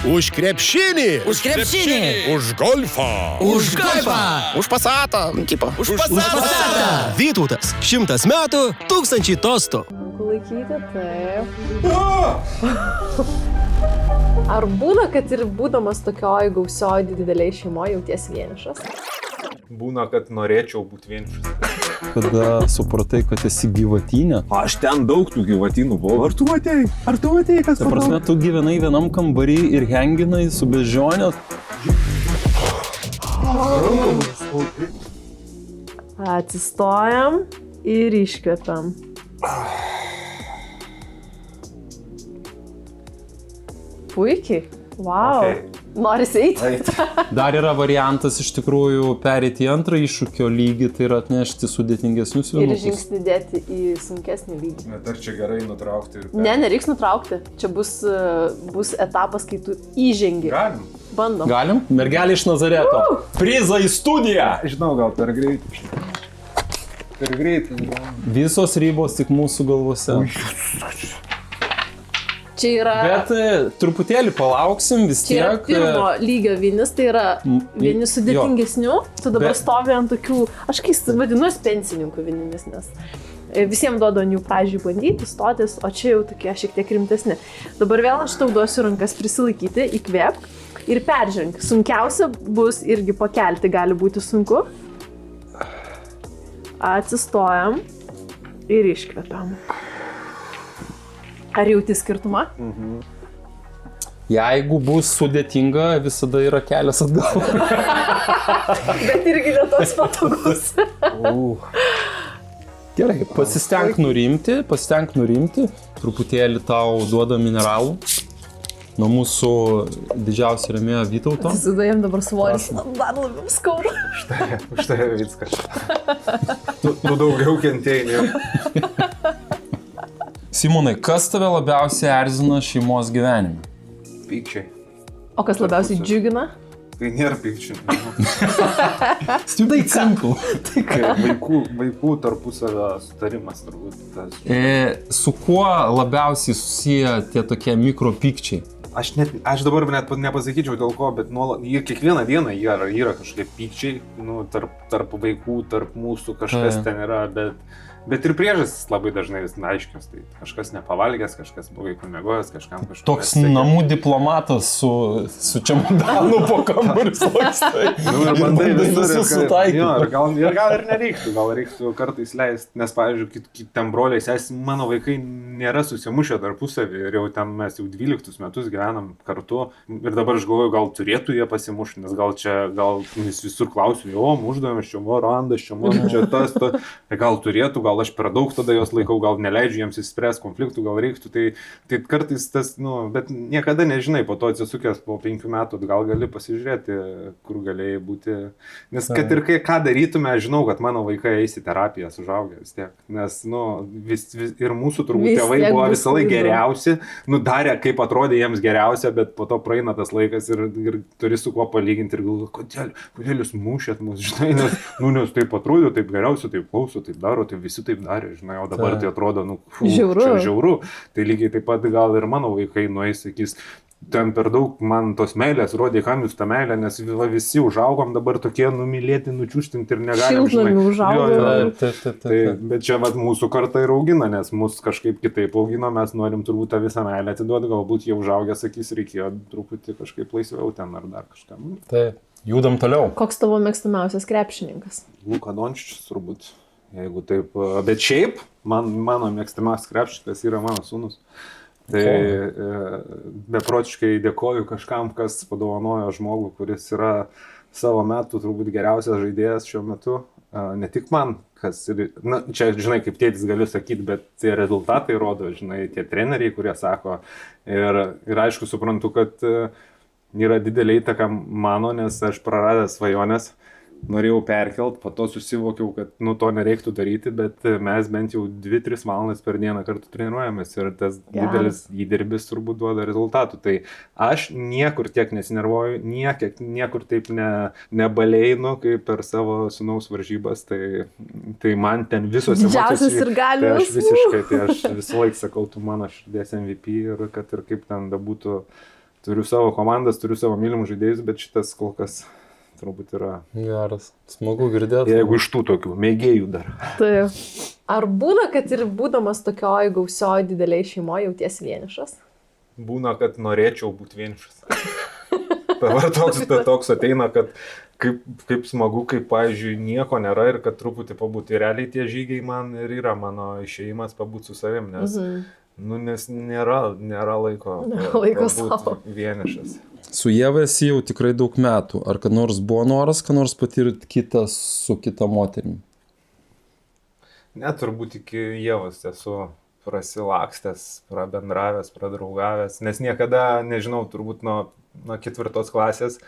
Už krepšinį. Už krepšinį. Už golfą. Už golfą. Už pasatą, tipo. Už pasatą. Vytautas. 100 metų, 1000 tostų. Laikyti, taip. Ar būna, kad ir būdamas tokioj gausioj didelėj šeimoje jauties vienišas? Būna, kad norėčiau būti vienišas. Kada supratai, kad esi gyvatinė. Aš ten daug tų gyvatinų buvau. Ar tu matei, kas Ta prasme, tu gyvenai vienam kambarį ir henginai su bežionė. Atsistojam ir iškvepiam. Puikiai. Wow. Okay. Norisi eiti? Dar yra variantas iš tikrųjų pereiti į antrą iššūkio lygį, tai yra atnešti sudėtingesnius Ir vienukus. žingsnį dėti į sunkesnį lygį. Bet ar čia gerai nutraukti ir... Ne, nereiks nutraukti. Čia bus etapas, kai tu įžengi. Galim. Bandom. Galim? Mergelė iš Nazareto. Prizą į studiją! Žinau, gal per greitai. Per greitai. Visos ribos tik mūsų galvose. Čia yra... Bet truputėlį palauksim vis Čia yra tiek. pirmo lygio vinis, tai yra vieni sudėtingesnių, tu dabar stovi ant tokių, aš kai vadinuosi pensininkų vinimis, nes visiems duodu ant jų pradžiui bandyti, stotis, o čia jau tokie šiek tiek rimtesni. Dabar vėl aš tau duosiu rankas prisilaikyti, įkvėpk ir peržengk. Sunkiausia bus irgi pakelti, gali būti sunku. Atsistojam ir iškvepiam. Ar jauti skirtumą? Jeigu bus sudėtinga, visada yra kelias atgal. Bet irgi ne toks patogus. Gerai, pasistenk nurimti, truputėlį tau duoda mineralų. Nuo mūsų didžiausio rėmėjo Vytauto. Visada jam dabar svoris dar labiau skauda. Už tai viskas. Tu daugiau kentėjai. Simonai, kas tave labiausiai erzina šeimos gyvenime? Pykčiai. O kas labiausiai džiugina? Tai nėra pykčiai. Stupid simple. Vaikų tarpusavio sutarimas turbūt. Tas. Su kuo labiausiai susiję tie tokie mikropykčiai? Aš dabar net nepasakyčiau dėl ko, bet kiekvieną dieną yra kažkokie pykčiai, tarp vaikų, tarp mūsų kažkas ten yra, bet ir priežastis labai dažnai vis aiškios, tai kažkas nepavalgęs, kažkas blogai pamiegojęs, kažkam kažkas. Toks namų diplomatas su čemodanu po kambarius lakstai. Ir bandai visus sutaikyti. Gal ir nereiktų, gal reiktų kartais leisti, nes, pavyzdžiui, ten broliai sesės, mano vaikai nėra susimušę tarpusavį ir jau ten mes jau 12 metus gyvenam kartu ir dabar aš galvoju, gal turėtų jie pasimušti, nes gal visur klausiu, muždavomės čia, randas čia, tas, gal turėtų, gal aš per daug tada jos laikau, gal neleidžiu jiems įspręs konfliktų, gal reiktų, tai kartais tas, bet niekada nežinai, po to atsisukęs po 5 metų, gal gali pasižiūrėti, kur galėjai būti, nes kad ir ką darytume, aš žinau, kad mano vaikai eis į terapiją, sužaugę vis tiek, nes, ir mūsų turbūt tėvai buvo visą laiką geriausi, darė, kaip atrodė jiems geriausia, bet po to praeina tas laikas ir turi su kuo palyginti ir galvoju, kodėl jūs mušėt mus, žinai, nes taip atrodė, taip geriausia, taip klauso, taip daro, taip visi taip darė, žinai, o dabar tai atrodo, žiauru. Tai lygiai taip pat gal ir mano vaikai nueis, sakys, ten per daug man tos meilės rodė, kam jūs tą meilę, nes visi užaugom dabar tokie numylėti, nučiūštinti ir negalim, Šiltnamių užaugom. Bet čia mūsų karta ir augina, nes mus kažkaip kitaip augino, mes norim turbūt tą visą meilę atiduoti, galbūt jie užaugę, sakys, reikėjo truputį kažkaip laisviau ten ar dar kažkam. Taip, judam toliau. Koks tavo mėgstamiausias krepšininkas? Luka Dončičius turbūt. Jeigu taip, bet šiaip, mano mėgstamiausias krepšininkas yra mano sūnus. Tai beprotiškai dėkoju kažkam, kas padovanojo žmogų, kuris yra savo metų turbūt geriausias žaidėjas šiuo metu. Ne tik man, čia, žinai, kaip tėtis galiu sakyti, bet tie rezultatai rodo, žinai, tie treneriai, kurie sako. Ir aišku, suprantu, kad yra didelė įtaka mano, nes aš praradęs svajonės. Norėjau perkelt, po to susivokiau, kad to nereiktų daryti, bet mes bent jau 2-3 valandas per dieną kartu treniruojamės ir tas didelis įdirbis turbūt duoda rezultatų. Tai aš niekur tiek nesinervuoju, niekur taip nebaleinu, kaip per savo sūnaus varžybas, tai man ten visos emocijos. Didžiausias ir galios. Tai aš visiškai, aš visą laiką sakau, tu mano širdies MVP ir kad ir kaip ten būtų turiu savo komandas, turiu savo mylimus žaidėjus, bet šitas kol kas turbūt yra. Geras. Smagu girdėti. Jeigu iš tų tokių mėgėjų dar. Taip. Ar būna, kad ir būdamas tokioj gausioj dideliai šeimoje jauties vienišas? Būna, kad norėčiau būti vienišas. Dabar toks ateina, kad kaip smagu, kaip, pavyzdžiui, nieko nėra ir kad truputį pabūti. Realiai tie žygiai man ir yra mano išėjimas pabūti su savim, nes, nes nėra laiko savo. Vienišas. Su Ieva esi jau tikrai daug metų. Ar kad nors buvo noras, kad nors patirti kitą su kita moterimi? Net turbūt iki Ievos esu prasilakstęs, prabendravęs, pradraugavęs, nes niekada, nežinau, turbūt nuo 4 klasės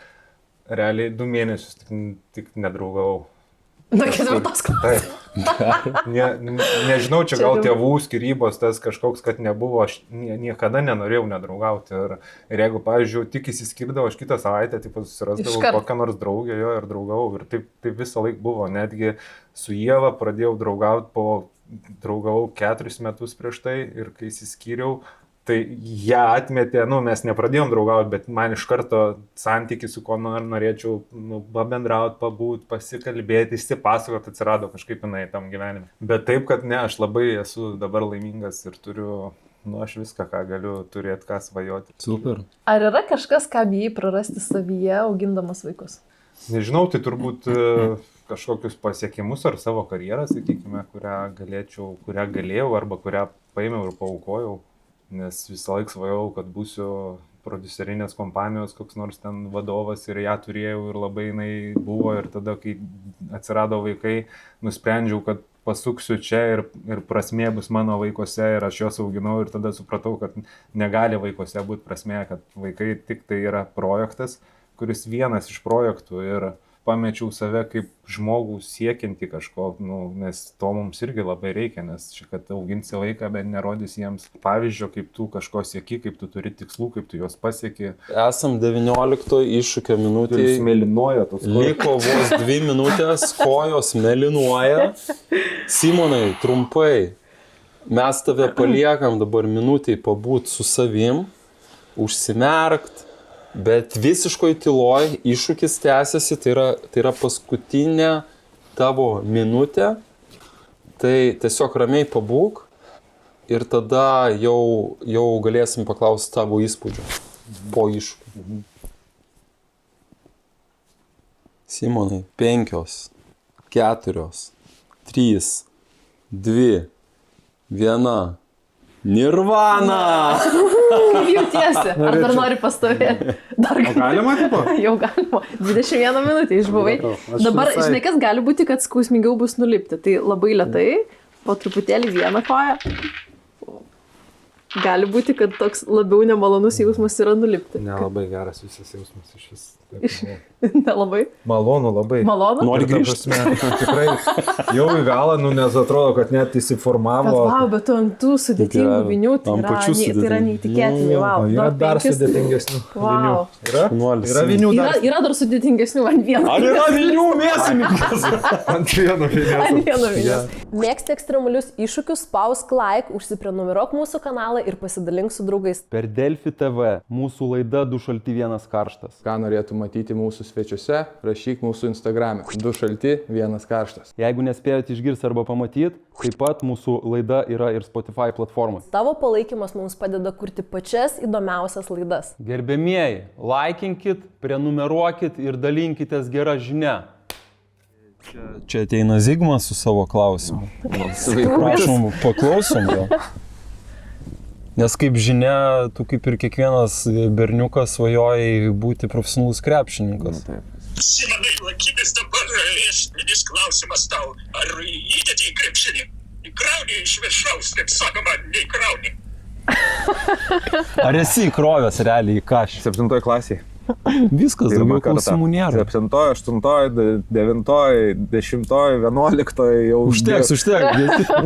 realiai 2 mėnesius tik nedraugavau. Nuo 4 klasės? Taip. Nežinau, čia gal tėvų skirybos tas kažkoks, kad nebuvo, aš niekada nenorėjau nedraugauti. Ir jeigu, pavyzdžiui, tik įsiskirdavau, aš kitą savaitę susirasdavau kokią nors draugę jo ir draugavau. Ir taip visą laiką buvo. Netgi su Ieva pradėjau draugauti, draugavau 4 metus prieš tai ir kai įsiskyriau, tai ją atmetė, mes nepradėjom draugauti, bet man iš karto santykį su kuo norėčiau pabendrauti, pabūti, pasikalbėti, išsipasakoti, atsirado kažkaip jinai tam gyvenime. Bet taip, kad ne, aš labai esu dabar laimingas ir turiu, aš viską, ką galiu turėti, ką svajoti. Super. Ar yra kažkas, ką bijai prarasti savyje, augindamas vaikus? Nežinau, tai turbūt kažkokius pasiekimus ar savo karjerą, sakykime, kurią galėjau arba kurią paėmiau ir paaukojau. Nes visą laiką svajau, kad būsiu prodiuserinės kompanijos koks nors ten vadovas ir ją turėjau ir labai jinai buvo ir tada, kai atsirado vaikai, nusprendžiau, kad pasuksiu čia ir prasmė bus mano vaikuose ir aš juos auginau ir tada supratau, kad negali vaikuose būti prasmė, kad vaikai tik tai yra projektas, kuris vienas iš projektų ir pamečiau save kaip žmogų siekianti kažko, nes to mums irgi labai reikia, nes kad auginsi vaiką, bet nerodys jiems pavyzdžio, kaip tu kažko sieki, kaip tu turi tikslų, kaip tu juos pasieki. Esam 19 iššūkio minutėje. Mėlynuoja tos kojos. Liko vos 2 minutės, kojos mėlynuoja. Simonai, trumpai, mes tave paliekam dabar minutėj pabūt su savim, užsimerkt, bet visiškoj tyloj iššūkis tęsiasi, tai yra paskutinė tavo minutė, tai tiesiog ramiai pabūk ir tada jau galėsim paklausti tavo įspūdžio po iššūkio. Simonai, 5, 4, 3, 2, 1. Nirvana! Kaip jautiesi? Ar dar nori pastovėti? Galima, tipo? Jau galima. 21 minutę išbuvai. Dabar, žinai, kas gali būti, kad skausmingiau bus nulipti. Tai labai lėtai, po truputėlį vieną koją. Gali būti, kad toks labiau nemalonus jausmas yra nulipti. Nelabai geras visas jausmas iš vis. Nelabai? Malonu labai. Malonu? Nori grįžti? Tikrai jau į galą, nes atrodo, kad net įsiformavo. Bet tu ant tų sudėtingų vinių, tai yra neįtikėtinai. Yra dar sudėtingesnių vinių. Yra vinių dar. Yra dar sudėtingesnių ant vieno. Ar yra vinių mėsininkas? Ant vieno vinės. Mėgsti ekstremalius iššūkius, spausk like, užsiprenumeruok mūsų kanalą ir pasidalink su draugais. Per Delfi TV mūsų laida Du šalti vienas karštas. Ką norėtų matyti mūsų svečiuose, rašyk mūsų Instagram'e. Du šalti vienas karštas. Jeigu nespėjote išgirsti arba pamatyti, taip pat mūsų laida yra ir Spotify platformai. Tavo palaikymas mums padeda kurti pačias įdomiausias laidas. Gerbėmieji, laikinkit, prenumeruokit ir dalinkitės gerą žinią. Čia ateina Zigmas su savo klausimu. Prašom, paklausom gal. Nes kaip žinia, tu kaip ir kiekvienas berniukas svajojai būti profesionalus krepšininkas. Simonai, lakytis dabar esminis klausimas tau. Ar įdėti į krepšinį? Įkrauni iš viršaus, kaip sakoma, neįkrauni. Ar esi įkrovęs realiai į kažką? 7 klasėje. Viskas, daugiau klausimų nėra. 7, 8, 9, 10, 11 jau... Užteks.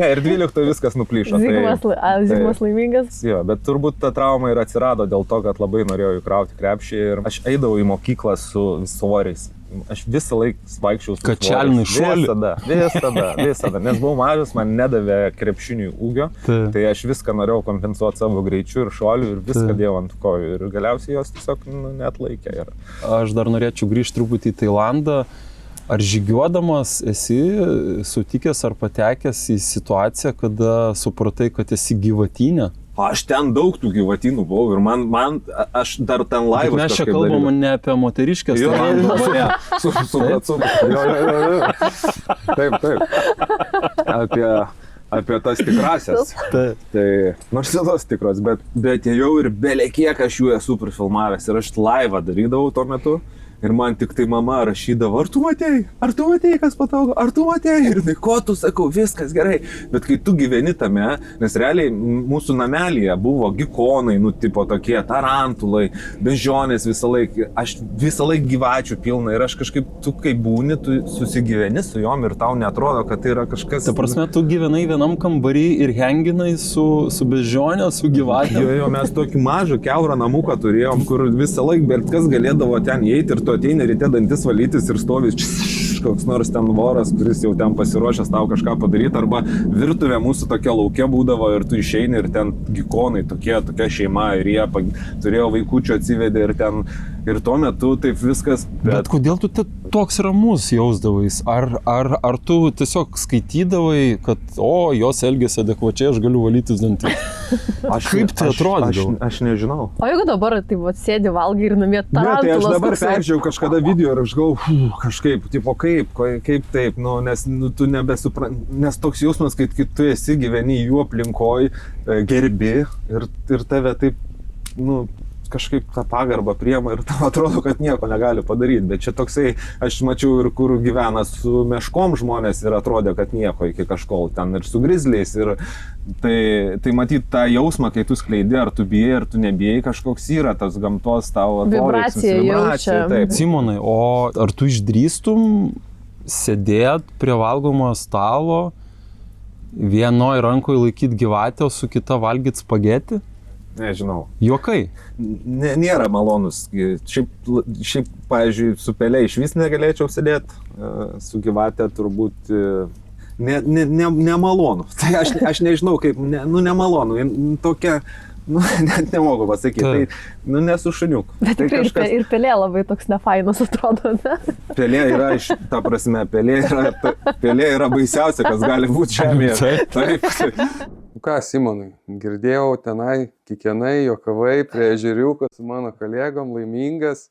Ne, ir 12 viskas nuplyšo. Zigmas laimingas. Jo, bet turbūt ta trauma ir atsirado dėl to, kad labai norėjau įkrauti krepšį ir aš eidavau į mokyklą su svoriais. aš visą laiką vaikščiau su Kačelinai šuolį. Visada. Nes buvau mažas, man nedavė krepšiniui ūgio, tai aš viską norėjau kompensuoti savo greičiu ir šuoliu ir viską dėjau ant kojų. Ir galiausiai jos tiesiog neatlaikė. Ir... Aš dar norėčiau grįžti truputį į Tailandą. Ar žygiuodamas esi sutikęs ar patekęs į situaciją, kada supratai, kad esi gyvatinė? Aš ten daug tų gyvatynų buvau ir aš dar ten laivas. Mes čia kalbam ne apie moteriškės Tailandą. Taip. Apie tas tikrasias. Tai nors tos tikros, bet jau ir belekiek aš jų esu prifilmavęs ir aš laivą darydavau tuo metu. Ir man tik tai mama rašydavo, ar tu matei, kas patogu, ar tu matei, ir tai ko tu, sakau, viskas gerai. Bet kai tu gyveni tame, nes realiai mūsų namelyje buvo gikonai, tipo tokie tarantulai, bežionės aš visą laiką gyvačių pilna ir aš kažkaip, tu kai būni, tu susigyveni su jom ir tau netrodo, kad tai yra kažkas... Ta prasme, tu gyvenai vienam kambarį ir henginai su bežionė, su gyvatėm. Jo, mes tokį mažą kiaurą namuką turėjom, kur visą laiką bet kas galėdavo ten įeiti ir tu ateini ryte dantis valytis ir stovis koks nors ten voras, kuris jau ten pasiruošęs tau kažką padaryti, arba virtuvė mūsų tokia laukia būdavo ir tu išeini ir ten gikonai, tokia šeima ir jie turėjo vaikučių atsivedė ir tuo metu taip viskas. Bet kodėl tu toks ramus jausdavais? Ar tu tiesiog skaitydavai, kad jos elgėsi adekvačiai, aš galiu valytis dantis? Kaip tai atrodydavo? Aš nežinau. O jeigu dabar taip sėdi valgai ir namie tarantulas? Tai aš dabar peržiūrėjau kažkada video ir aš galvoju, kažkaip, tipo kaip taip, nes tu nebesupranti, nes toks jausmas, kai tu esi gyveni jų aplinkoj, gerbi ir tave taip, kažkaip tą pagarbą priema ir tau atrodo, kad nieko negali padaryti, bet čia toksai, aš mačiau ir kur gyvena su meškom žmonės ir atrodė, kad nieko iki kažkol ten ir su grizliais ir tai matyt tą jausmą, kai tu skleidi, ar tu bijai, ar tu nebijai, kažkoks yra tas gamtos tavo vibracija jaučia. Taip. Simonai, o ar tu išdrįstum sėdėt prie valgomo stalo, vienoj rankoje laikyti gyvatę, o su kita valgyti spagetį? Nežinau. Juokai? Nėra malonus. Šiaip, pavyzdžiui, su pelė iš vis negalėčiau sėdėti, su gyvatė turbūt nemalonu. Tai aš nežinau kaip, nemalonu. Tokia, net nemogu pasakyti. Tai, nesu šuniuk. Bet tikrai kažkas... ir pelė labai toks nefainas atrodo, ne? Pelė yra, ta prasme, pelė yra baisiausia, kas gali būti žemėje. Taip. Ką, Simonai, girdėjau tenai, kikenai, jokavai, prie ežeriuko su mano kolegom, laimingas.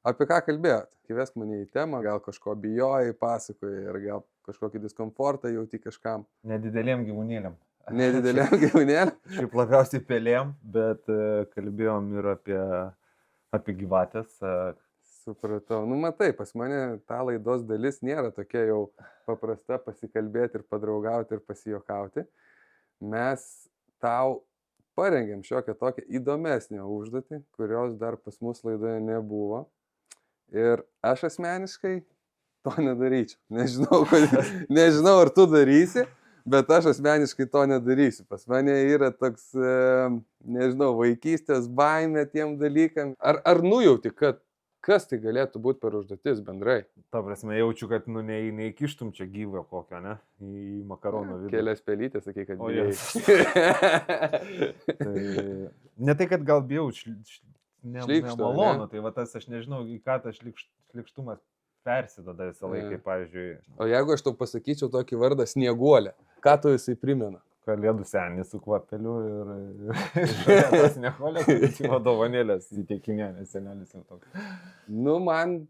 Apie ką kalbėjot? Įvesk mane į temą, gal kažko bijojai, pasakojai, ir gal kažkokį diskomfortą jauti kažkam. Nedideliem gyvūnėliam. Nedideliem gyvūnėliam? Šiaip labiausiai pelėm, bet kalbėjom ir apie gyvatės. Supratau. Matai, pas mane ta laidos dalis nėra tokia jau paprasta pasikalbėti ir padraugauti ir pasijokauti. Mes tau parengėm šiokią tokią įdomesnę užduotį, kurios dar pas mus laidoje nebuvo. Ir aš asmeniškai to nedaryčiau. Nežinau, ar tu darysi, bet aš asmeniškai to nedarysiu. Pas mane yra toks, nežinau, vaikystės baimė tiem dalykam. Ar nujauti, kad kas tai galėtų būti per užduotis bendrai? Ta prasme, jaučiu, kad neįkištum čia gyvą kokio, ne? Į makarono vidų. Kelias pelytės, sakai, kad bijai. Ne tai, kad gal bijau, nemalonu. Tai va tas, aš nežinau, į ką tas šlikštumas persidoda visą laiką, pavyzdžiui. O jeigu aš tau pasakyčiau tokį vardą Snieguolė, ką tu jisai primena? Kalėdų senį su kvapeliu ir tas Snieguolė, kuris jau dovanėlės įteikinė, nes senelis jau toks. Man,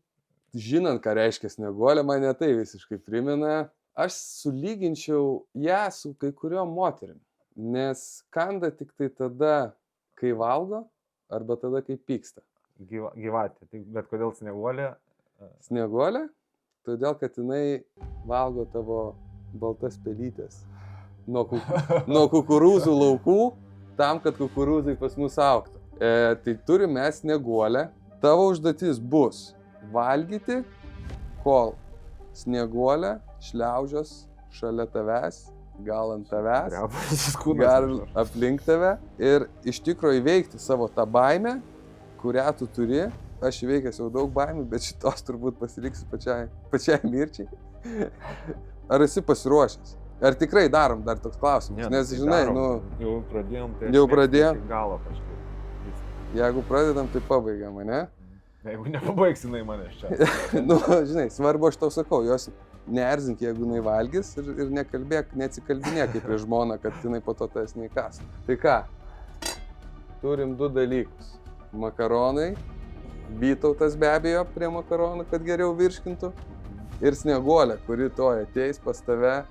žinant, ką reiškia Snieguolė, mane tai visiškai primena. Aš sulyginčiau ją su kai kuriom moterim, nes kanda tik tai tada, kai valgo, arba tada, kai pyksta. Gyvatė. Bet kodėl Snieguolė? Snieguolė? Todėl, kad jinai valgo tavo baltas pelytės. Nuo kukurūzų laukų, tam, kad kukurūzai pas mus augtų. Tai turime Snieguolę. Tavo užduotis bus valgyti, kol Snieguolė šliaužios šalia tavęs, gal ant tavęs, gal aplink tave ir iš tikrųjų įveikti savo tą baimę, kurią tu turi aš įveikęs jau daug baimių, bet šitos turbūt pasiliksiu pačiai mirčiai. Ar esi pasiruošęs? Ar tikrai darom dar toks klausimas? Nes, žinai, Jau pradėjom, tai Jau pradėjom? iki galo kažkaip. Jeigu pradedam, tai pabaigiam, ne? Jeigu nepabaigsinai manęs čia. Žinai, svarbu, aš tau sakau, jos neerzink, jeigu jinai valgys ir nekalbėk, neatsikalbinėk kaip prie žmoną, kad jinai po to tas neįkas. Tai ką? Turim 2 dalykus. Makaronai, Vytautas be abejo prie makaronų, kad geriau virškintų. Ir Snieguolė, kuri to ateis pas tave.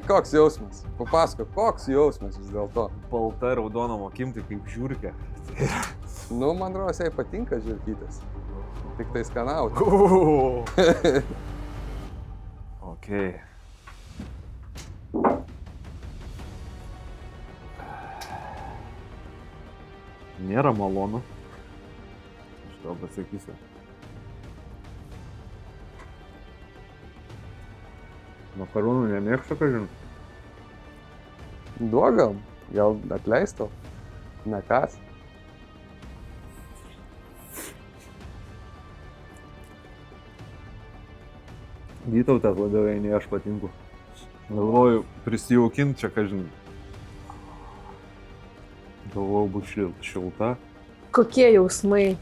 Koks jausmas? Papasakok, koks jausmas vis dėlto? Balta raudona mokim, tai kaip žiūrkė. Man rodos, jai patinka žiūrkytės. Tik tai skanauti. Okay. Nėra malonu. Aš tau pasakysiu. Makaronų nemėgstu, ką žinau. Duok gal atleisto. Nekas. Vytautas labiau eini, aš patinku. Galvoju, prisijaukint čia, ką žinai. Galvoju, būt šilta. Kokie jausmai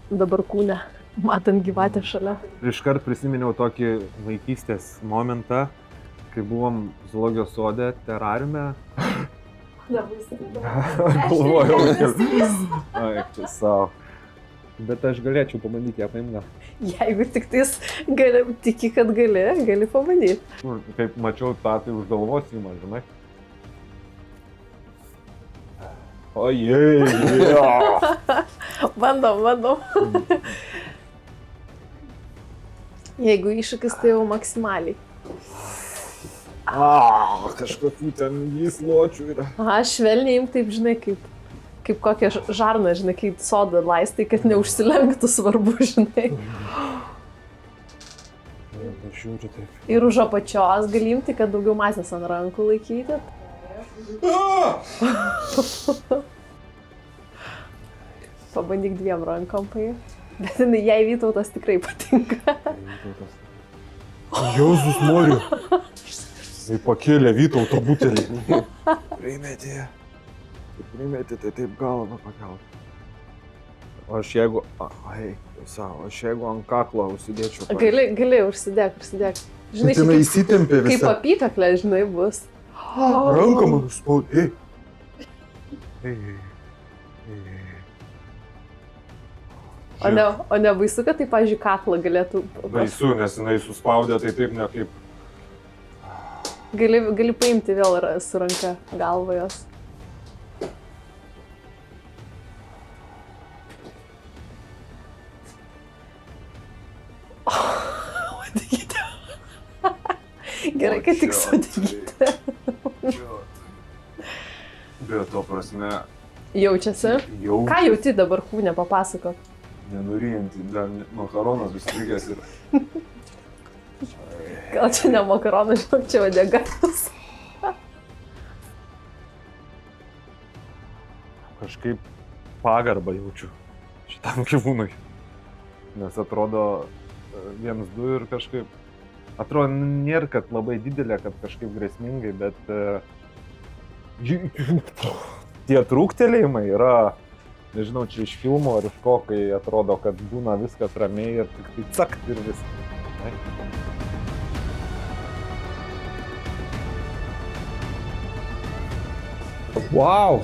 dabar kūne, matant gyvatę šalia? Iškart prisiminiau tokį vaikystės momentą, kai buvom zoologijos sode, terariume. Galvojau, ai, čia savo. Bet aš galėčiau pabandyti ją paimti gal. Jeigu tik tais tiki, kad gali pabandyti. Kaip mačiau tą, tai už galvos įmą, žinai. Ojei, Bandom. Jeigu iššūkis, tai jau maksimaliai. Kažkokių ten gysločių yra. Švelniai imti taip, žinai, kaip kokią žarną, žinai, kai sodą laistai, kad neužsilenktų, svarbu, žinai. Žiūriu taip. Ir už apačios gali imti, kad daugiau masės ant rankų laikyti. Pabandyk 2 rankom paimti. Bet jai Vytautas tikrai patinka. Jėzus Moriu. Tai pakėlė Vytauto butelį. Primetė, tai taip galvą pakelti. O aš jeigu... Aš jeigu ant kaklo užsidėčiau... Gali, užsidėk. Žinai, tai įsitempė visą. Kaip apykaklė, žinai, bus. Ranką man užspaudė. O ne baisu, kad tai, pavyzdžiui, kaklą galėtų... Baisu, nes jinai suspaudė, tai taip ne kaip... Gali paimti vėl su ranka galvą jos. Gerai, kad tik sudegyti. Bet to prasme... Jaučiasi? Ką jauti dabar kūne, papasakok? Nenuryjantį, dar makaronas užstrigęs ir... Gal čia ne makaronas, žinok, čia uodegas. Kažkaip pagarbą jaučiu šitam gyvūnui. Nes atrodo 1-2 ir kažkaip... Atrodo, nėra, kad labai didelė, kad kažkaip grėsmingai, bet... Tie trūktelėjimai yra... Nežinau, čia iš filmo ar iš ko, kai atrodo, kad būna viskas ramiai ir tik tai cakt ir viskas. Wow.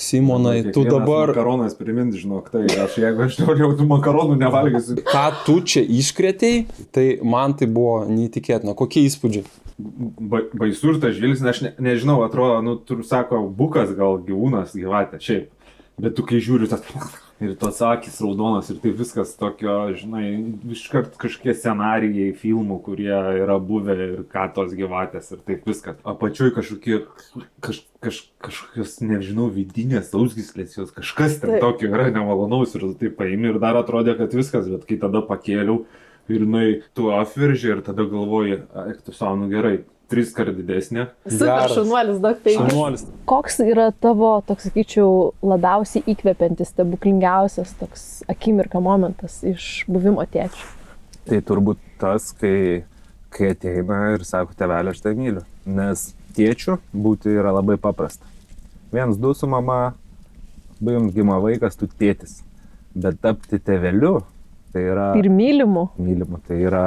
Simonai, tu dabar... Makaronas primint, žinok, tai jeigu aš toliau tų makaronų nevalgysiu. Ką tu čia iškrėtei, tai man tai buvo neįtikėtina. Kokie įspūdžiai? Baisu ir tas žvilgsnis, aš nežinau, atrodo, tu sako, bukas gal gyvūnas, gyvatė, šiaip. Bet tu kai žiūri tas... Ir tos akis raudonas ir tai viskas tokio, žinai, iškart kažkokie scenarijai filmų, kurie yra buvę ir ką tos gyvatės ir taip viskas. Apačioj kažkokie, kažkokios, nežinau, vidinės sausgyslės, jos kažkas ten tokio yra nemalonaus ir taip paimi ir dar atrodė, kad viskas, bet kai tada pakėliau, ir tu apvirži ir tada galvoji, eik tu savo, nu gerai, 3 kart didesnė. Super šaunuolis, daug tai. Šaunuolis. Koks yra tavo, toks sakyčiau, labiausiai įkvepiantis, stebuklingiausias toks akimirka momentas iš buvimo tėčiu? Tai turbūt tas, kai ateina ir sako, tėvelė, aš tai myliu. Nes tėčiu būti yra labai paprasta. 1-2 su mama, gimė vaikas, tu tėtis. Bet tapti tėveliu, tai yra... Ir mylimu. Mylimu, tai yra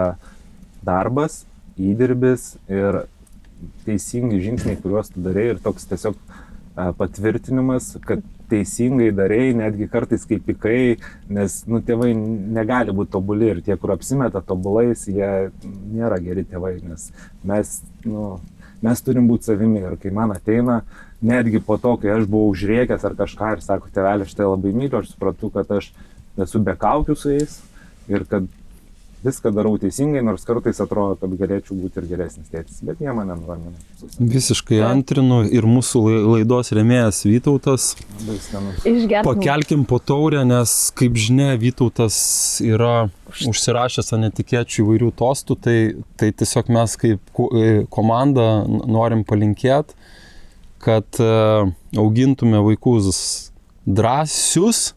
darbas, įdirbis ir teisingi žingsniai, kuriuos tu darai ir toks tiesiog patvirtinimas, kad teisingai darai, netgi kartais kaip pikai, nes tėvai negali būti tobuli ir tie, kur apsimeta tobulais, jie nėra geri tėvai, nes mes turim būti savimi ir kai man ateina, netgi po to, kai aš buvau užrėkęs ar kažką ir sako, tėvelė, aš tai labai myliu, aš supratau, kad aš esu be kaukių su jais ir kad viską darau teisingai, nors kartais atrodo, kad galėčiau būti ir geresnis tėtis, bet jie mane nuramina. Visiškai antrinu ir mūsų laidos rėmėjas Vytautas. Pakelkim po taurę, nes kaip žinia, Vytautas yra užsirašęs ant etikėčių įvairių tostų, tai tiesiog mes kaip komanda norim palinkėti, kad augintume vaikus drąsius,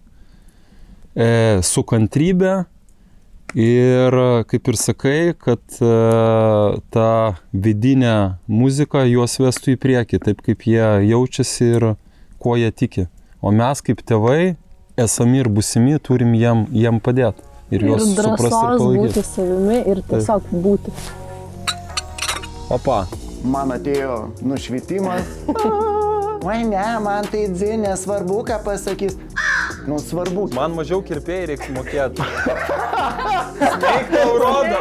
su kantrybė. Ir kaip ir sakai, kad ta vidinė muzika juos vestų į priekį, taip kaip jie jaučiasi ir kuo jie tiki. O mes kaip tėvai, esami ir būsimi, turim jiem padėti. Ir juos suprasti ir palaikyti. Būti savimi ir tiesiog būti. Opa. Man atėjo nušvitimas. Oi ne, man tai dzin, nesvarbu, ką pasakys. Nu, svarbu. Man mažiau kirpėjai reiks mokėti. Eik tau rodo.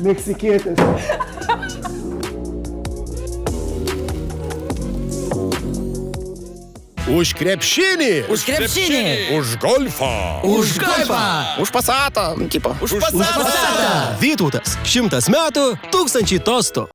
Meksikietis. Už krepšinį. Už krepšinį. Už golfą. Už golfą. Už pasatą, tipo. Už pasatą. Vytautas, 100 metų, 1000 tostų.